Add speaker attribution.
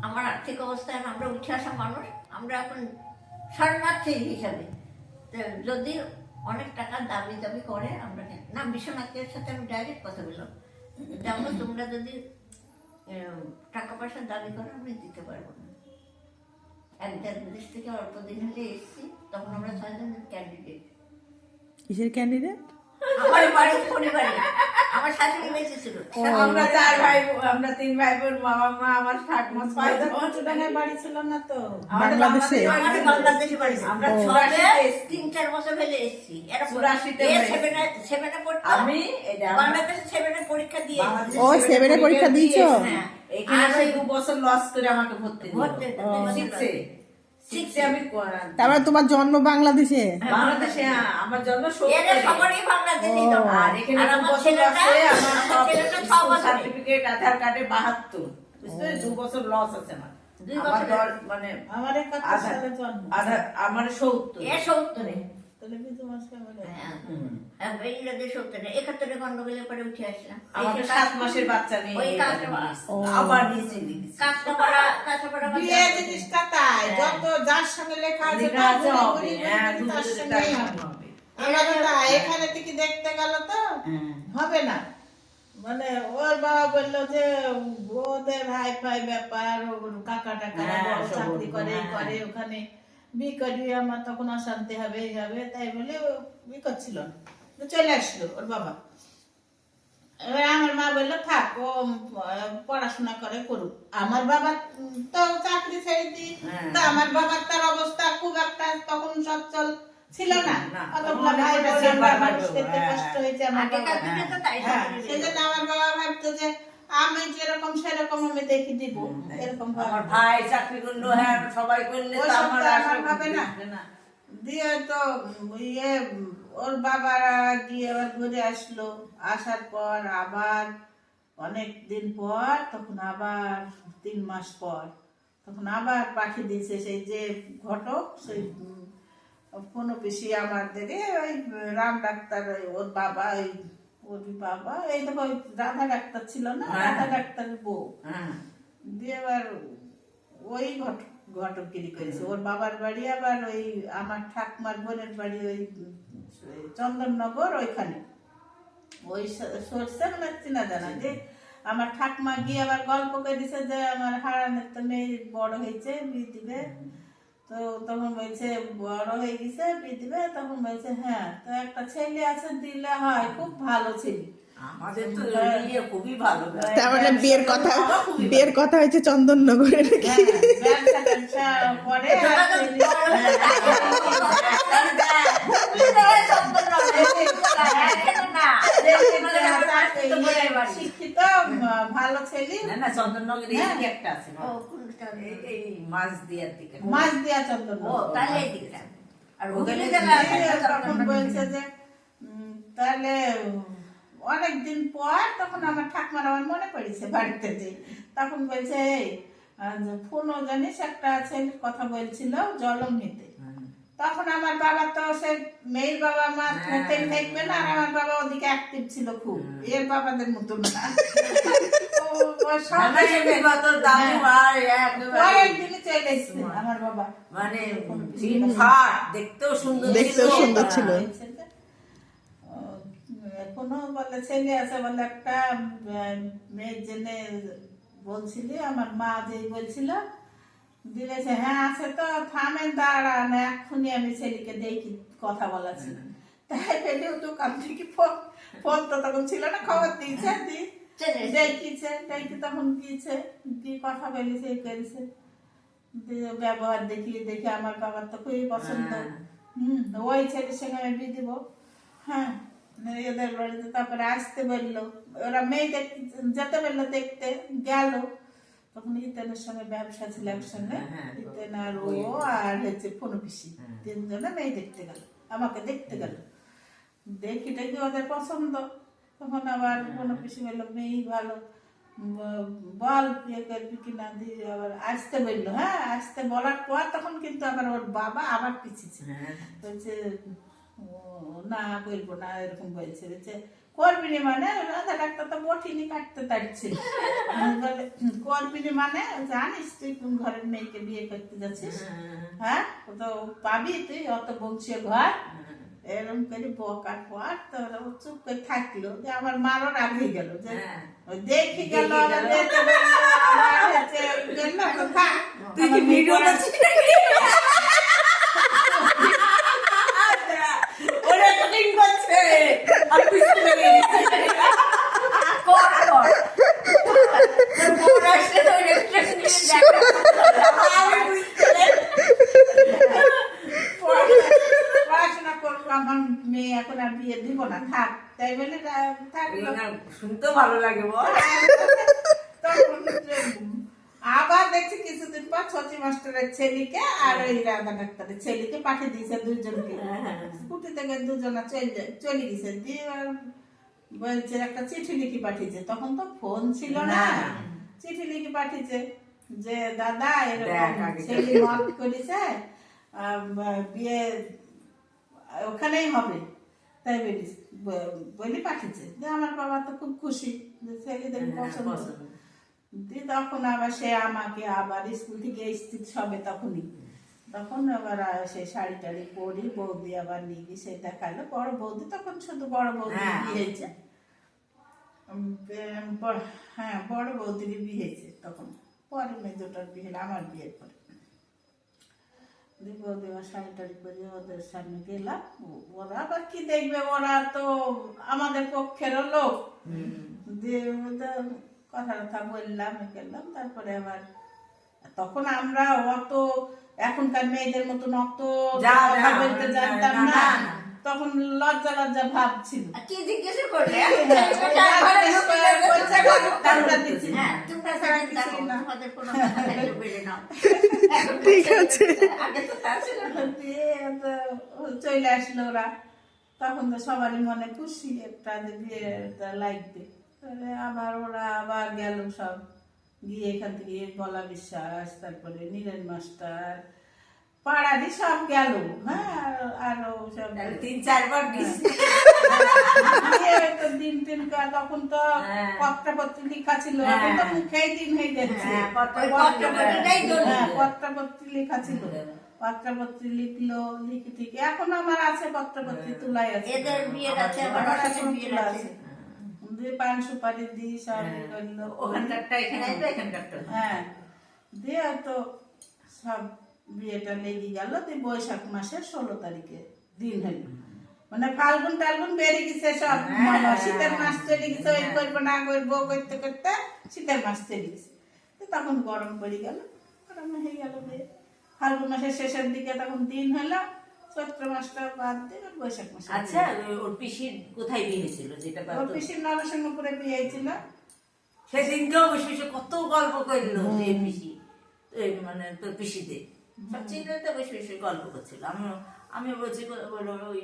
Speaker 1: আমার আর্থিক অবস্থায় আমরা উঠে আসা মানুষ, আমরা এখন শরণার্থী হিসাবে যদি অনেক টাকা দাবি দাবি করে, আমরা না বিশ্বনাথের সাথে আমি ডাইরেক্ট কথা বললাম, যেমন তোমরা যদি টাকা পয়সা দাবি করো আমি দিতে পারবো না। একজন দেশ থেকে অল্প দিন হলে এসেছি, তখন আমরা 6 জন ক্যান্ডিডেট।
Speaker 2: কিসের ক্যান্ডিডেট?
Speaker 1: আমার বাড়ির পরিবারে আমার শাশুড়ি বেঁচে ছিল।
Speaker 3: আমরা 4 ভাই, আমরা 3 ভাই বোন, বাবা মা আমার 60 মাস
Speaker 2: চুটাঙ্গায় বাড়ি ছিল না তো
Speaker 3: বাংলাদেশে?
Speaker 1: আমাদের বাংলাদেশে বাড়ি। আমরা 3-4 বছর হলে এসেছি। এরা
Speaker 3: 84-তে
Speaker 1: 7-এ পড়তো।
Speaker 3: আমি
Speaker 1: বাংলাদেশে 7-এ পরীক্ষা দিয়ে
Speaker 2: ও 7-এ পরীক্ষা দিয়েছো?
Speaker 1: হ্যাঁ।
Speaker 3: এখানে 2 বছর লস করে আমাকে ভর্তি দিল।
Speaker 1: ভর্তি দিল।
Speaker 3: 6-এ আমি
Speaker 2: তারপরে তোমার জন্ম বাংলাদেশে?
Speaker 3: বাংলাদেশে। আমার জন্ম
Speaker 1: এরা সবারই বাংলাদেশেই তো।
Speaker 3: আর এখানে
Speaker 1: আর
Speaker 3: 2
Speaker 1: আমার
Speaker 3: বছর
Speaker 1: ছেলেটা
Speaker 3: আছে, আমার সব
Speaker 1: 6 বছর।
Speaker 3: সার্টিফিকেট, আধার কার্ডে 72, বুঝতে? 2 বছর লস আছে আমার।
Speaker 1: 2
Speaker 3: আমার
Speaker 1: বছর
Speaker 3: মানে
Speaker 2: আমার 71 সালে জন্ম।
Speaker 3: আধার আমার 70।
Speaker 1: এ 70-এ।
Speaker 2: তাহলে কি তোমার সামনে?
Speaker 1: হ্যাঁ, ইংরেজি 70-এ। 71-এ গন্ডগোলের পরে উঠে আসলাম।
Speaker 3: আমাকে 7 মাসের বাচ্চা নিয়ে
Speaker 1: ওই কাজটা
Speaker 3: আবার নিচে
Speaker 1: কাজটা
Speaker 2: বিয়ে জিনিসটা তাই, যত যার সঙ্গে লেখা আছে
Speaker 3: লেখা
Speaker 2: তার
Speaker 3: আছে
Speaker 2: গুলি
Speaker 3: হবে। হ্যাঁ,
Speaker 2: গুলি তার
Speaker 3: দুধের
Speaker 2: সঙ্গেই
Speaker 3: টাকা
Speaker 2: হবে।
Speaker 3: হবে।
Speaker 2: আমরা তো তাই, এখানে থেকে দেখতে গেল তো হবে না। মানে ওর বাবা বললো যে ওদের হাই ফাই ব্যাপার, ওর কাকা টাকারা
Speaker 3: হ্যাঁ,
Speaker 2: বড়
Speaker 3: সব
Speaker 2: চাকরি করে
Speaker 3: হ্যাঁ।
Speaker 2: করে ওখানে বি করি, আমার তখন অশান্তি হবে এই হবে, তাই বলে ও বি করছিল না, তো চলে আসলো ওর বাবা। এবার আমার মা বললো থাক, ও পড়াশোনা করে করুক। আমার বাবা তো চাকরি ছেড়ে দিই,
Speaker 3: হ্যাঁ।
Speaker 2: তা আমার বাবার তার অবস্থা খুব একটা তখন সচ্ছল ছিল না।
Speaker 3: না,
Speaker 2: অতগুলো ভাই বোন,
Speaker 3: তখন
Speaker 2: আমরা
Speaker 3: অনেক
Speaker 2: মানুষ খেতে
Speaker 3: হ্যাঁ।
Speaker 2: কষ্ট হয়েছে আমার
Speaker 1: আগেকার
Speaker 2: বাবার।
Speaker 1: দিনে তো তাই
Speaker 2: হ্যাঁ,
Speaker 1: সবারই
Speaker 2: সেই জন্য আমার বাবা ভাবতো যে আমি যেরকম সেরকম আমি দেখি দিব, এরকম
Speaker 3: আমার
Speaker 2: ভাবে।
Speaker 3: ভাই চাকরি করলো, হ্যাঁ সবাই করলে
Speaker 2: ওই
Speaker 3: তো
Speaker 2: সব
Speaker 3: আমার
Speaker 2: তো
Speaker 3: আসলে
Speaker 2: আমার হবে না।
Speaker 3: না।
Speaker 2: দিয়ে তো ইয়ে ওর বাবারা গিয়ে আবার ঘুরে আসলো, আসার পর আবার অনেক দিন পর, তখন আবার 3 মাস পর তখন আবার পাঠিয়ে দিয়েছে সেই যে ঘটক, সেই কোনো পিসি আমাদের ওই রাম ডাক্তার, ওর বাবা, ওর বাবা, এই দেখো ওই রাধা ডাক্তার ছিল না,
Speaker 3: হ্যাঁ।
Speaker 2: রাধা ডাক্তারের বউ।
Speaker 3: হ্যাঁ।
Speaker 2: দিয়ে এবার ওই ঘটকগিরি করেছে। ওর বাবার বাড়ি আবার ওই আমার ঠাকুমার বোনের বাড়ি ওই চন্দননগর, ওইখানে ওই সরষে মানে চিনা জানা যে আমার ঠাকুমা গিয়ে আবার গল্প করে দিছে যে আমার হারানের তো মেয়ে বড় হয়েছে, বিয়ে দিবে। তো তখন বলছে বড় হয়ে গেছে, বিয়ে দিবে। তখন বলছে হ্যাঁ, তো একটা ছেলে আছে, দিলে হয়, খুব ভালো ছেলে।
Speaker 3: আমাদের তো ইয়ে খুবই ভালো।
Speaker 2: তার মানে বিয়ের কথা হয়েছে চন্দননগরে নাকি? ব্যবসা ট্যাবসা করে শিক্ষিত ভালো ছেলে।
Speaker 3: না চন্দননগরে এই একটা আছে, এই মাছ দিয়ার দিকে।
Speaker 2: মাছ দিয়া
Speaker 1: ও
Speaker 2: চন্দননগর।
Speaker 1: তাহলে এই দিকটা। আর
Speaker 3: ওখানে
Speaker 2: তখন বলছে যে তাহলে অনেকদিন পর তখন আমার ঠাকুমার আমার মনে পড়েছে বাড়িতে যে, তখন বলছে এই ফোনও জানিস একটা ছেলের কথা বলছিল জলম নিতে। তখন আমার বাবা তো সে মেয়ের বাবা মা থাকবে না, আর আমার বাবা ওদিকে অ্যাক্টিভ ছিল খুব, এর বাবাদের মতো না। একদিনই চলে এসছে আমার বাবা,
Speaker 3: মানে দেখতেও সুন্দর
Speaker 2: ছিল। এখনো বলে ছেলে আছে, বলে একটা মেয়ের জেনে বলছিলি, আমার মা যেই বলছিল দিলেছে। হ্যাঁ আছে তো, থামেন দাঁড়ান, এক্ষুনি আমি ছেলেকে দেখি কথা বলাছি। তাই পেলেও দোকান থেকে ফোন তো তখন ছিল না, খবর দিয়েছে, দেখিছে, দেখি তখন গিয়েছে, দিয়ে কথা বলেছে, এই করেছে, দিয়ে ব্যবহার দেখিয়ে দেখে আমার বাবার তো খুবই পছন্দ। ওই ছেলের সঙ্গে আমি বিয়ে দিব। হ্যাঁ, এদের বাড়িতে তারপরে আসতে বললো, ওরা মেয়ে যেতে বললো, দেখতে গেল। তখন ইতেনের সঙ্গে ব্যবসা ছিল একসঙ্গে, ইতেন আর ও আর হচ্ছে ফোন পিসি, 3 জনে মেয়ে দেখতে গেল, আমাকে দেখতে গেল। দেখি দেখি ওদের পছন্দ। তখন আবার ফোন পিসি বললো মেয়েই ভালো, বল বিয়ে করবি কিনা, দিয়ে আবার আসতে বললো। হ্যাঁ, আসতে বলার পর তখন কিন্তু আবার ওর বাবা আবার পিছিয়েছে, বলছে না বলবো না, এরকম বলছে। করবি নি মানে রাধা ডাক্তার তো বটিনি কাটতে তাড়ছে করবি নি মানে জানিস তুই কোন ঘরের মেয়েকে বিয়ে করতে যাচ্ছিস হ্যাঁ ও তো পাবি তুই অত বংশীয় ঘর এরকম করে বকার পর তো ও চুপ করে থাকলো যে আমার মারও রাগ হয়ে গেল যে ও দেখি গেল আমার যেতে বললো, আমার হচ্ছে ওই জন্য তো থাক।
Speaker 3: তুই কি ভিডিও করছিস ওরে কঠিন করছে আর পিছনে লেগে গেছে।
Speaker 1: কর কর তোর বউর আসলে তো রেস্টুরেন্ট নিয়ে দেখা
Speaker 3: আমি বুঝতে পারি।
Speaker 2: পড়াশোনা করবো আমার মেয়ে এখন আর বিয়ে দিব না থাক তাই বলে থাকলো
Speaker 3: শুনতেও ভালো লাগে বল।
Speaker 2: তখন আবার দেখছি কিছুদিন পর ছচি মাস্টারের ছেলেকে আর ওই রাধা ডাক্তারের ছেলেকে পাঠিয়ে দিয়েছে দুজনকে স্কুটি থেকে দুজনা চলে গেছে দিয়ে বলছে একটা চিঠি লিখি পাঠিয়েছে তখন তো ফোন ছিল না চিঠি লিখি পাঠিয়েছে যে দাদা এরকম ছেলে মত করেছে বিয়ে ওখানেই হবে তাই বলি পাঠিয়েছে যে আমার বাবা তো খুব খুশি যে ছেলেদের পছন্দ দিয়ে তখন আবার সে আমাকে আবার স্কুল থেকে স্থিত হবে তখন আবার সে শাড়ি টাড়ি পরি বৌদি আবার নিয়ে গিয়ে সে দেখালো বড় বৌদি তখন শুধু বড় বৌদি বিয়ে হয়েছে হ্যাঁ বড় বৌদির বিয়ে হয়েছে তখন পরে মেজোটার বিয়ে হলো আমার বিয়ের পরে বৌদি আবার শাড়ি টাড়ি পরে ওদের সামনে গেলাম ওরা আবার কি দেখবে ওরা তো আমাদের পক্ষেরও লোক দিয়ে কথা বললাম করলাম তারপরে আবার তখন আমরা অত এখনকার মেয়েদের মতন অত কথা বলতে জানতাম না তখন লজ্জা লজ্জা ভাব ছিল
Speaker 1: কি জিজ্ঞেস করলে
Speaker 4: ঠিক আছে
Speaker 2: চলে আসলো ওরা তখন তো সবারই মনে খুশি একটা যে বিয়েটা লাগবে আবার ওরা আবার গেল সব গিয়ে এখান থেকে বলা বিশ্বাস তারপরে নীরেন মাস্টার পাড়ারই সব গেল হ্যাঁ আরো সব
Speaker 3: 3-4 বার
Speaker 2: দিন তখন তো পত্রপত্র লেখা ছিল এখন তো মুখেই দিন হয়ে যাচ্ছে পত্রপত্র লেখা ছিল পত্রপত্র লিখলো লিখে ঠিক এখন আমার আছে পত্রপত্র তুলাই আছে
Speaker 1: এদের বিয়ের আছে
Speaker 2: দিয়ে পান সুপারি দিই সব করলো
Speaker 3: ওখানকারটা এখানে আসবে এখানকারটা
Speaker 2: হ্যাঁ দিয়ে তো সব বিয়েটা লেগে গেল দিয়ে বৈশাখ মাসের 16 তারিখে দিন হলো মানে ফাল্গুন টালগুন বেরিয়ে গেছে সব শীতের মাস চলে গেছে ওই করবো না করবো করতে করতে শীতের মাস চলে গেছে তখন গরম পড়ে গেল গরম হয়ে গেল বিয়ে ফাল্গুন মাসের শেষের দিকে তখন দিন হলো চৈত্র মাসটা বাদ দিয়ে বৈশাখ মাস
Speaker 3: আচ্ছা ওর পিসির কোথায় বিয়ে হয়েছিল যেটা
Speaker 2: ওর পিসির নরসিংহপুরে বিয়ে হয়েছিল
Speaker 3: সেদিনকেও বসে বসে কত গল্প করলো যে পিসি মানে তোর পিসিতে সব চিন্তা বসে বসে গল্প করছিল আমি বলছি ওই